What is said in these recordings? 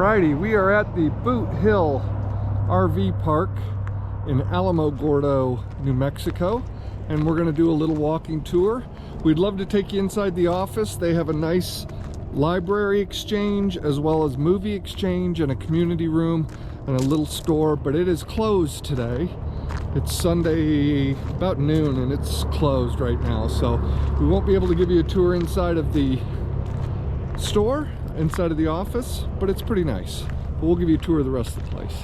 Alrighty, we are at the Boot Hill RV Park in Alamogordo, New Mexico, and we're going to do a little walking tour. We'd love to take you inside the office. They have a nice library exchange as well as movie exchange and a community room and a little store, but it is closed today. It's Sunday about noon and it's closed right now, so we won't be able to give you a tour inside of the store, inside of the office, but it's pretty nice. But we'll give you a tour of the rest of the place.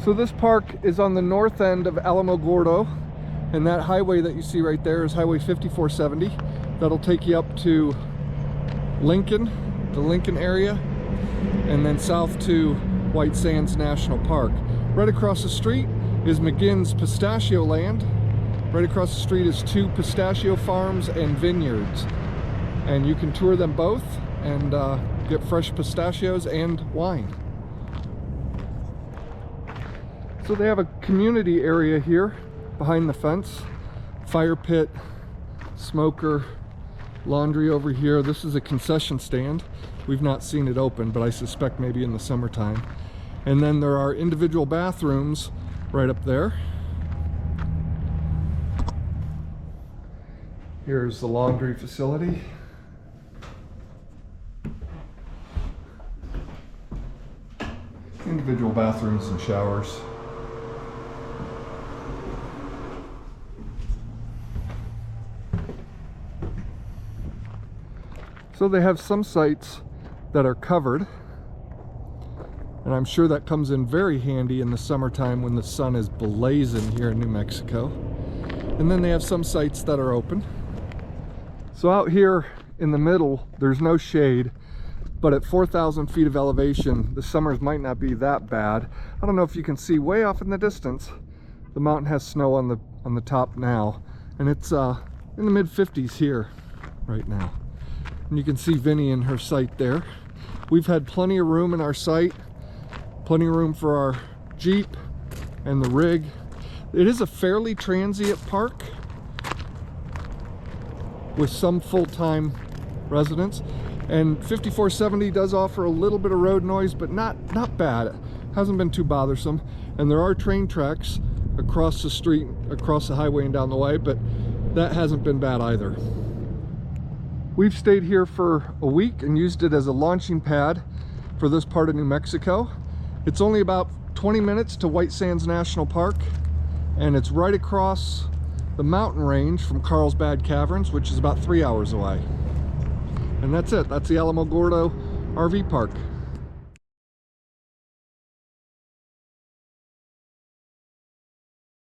So this park is on the north end of Alamogordo, and that highway that you see right there is Highway 5470. That'll take you up to Lincoln, the Lincoln area, and then south to White Sands National Park. Right across the street is McGinn's Pistachio Land. Right across the street is 2 pistachio farms and vineyards, and you can tour them both and get fresh pistachios and wine. So they have a community area here behind the fence. Fire pit, smoker, laundry over here. This is a concession stand. We've not seen it open, but I suspect maybe in the summertime. And then there are individual bathrooms right up there. Here's the laundry facility. Individual bathrooms and showers. So they have some sites that are covered, and I'm sure that comes in very handy in the summertime when the sun is blazing here in New Mexico. And then they have some sites that are open. So out here in the middle, there's no shade, but at 4,000 feet of elevation, the summers might not be that bad. I don't know if you can see way off in the distance, the mountain has snow on the top now, and it's in the mid-50s here right now. And you can see Vinny in her site there. We've had plenty of room in our site, plenty of room for our Jeep and the rig. It is a fairly transient park with some full-time residents. And 5470 does offer a little bit of road noise, but not bad. It hasn't been too bothersome. And there are train tracks across the street, across the highway and down the way, but that hasn't been bad either. We've stayed here for a week and used it as a launching pad for this part of New Mexico. It's only about 20 minutes to White Sands National Park, and it's right across the mountain range from Carlsbad Caverns, which is about 3 hours away. And that's it. That's the Alamogordo RV Park.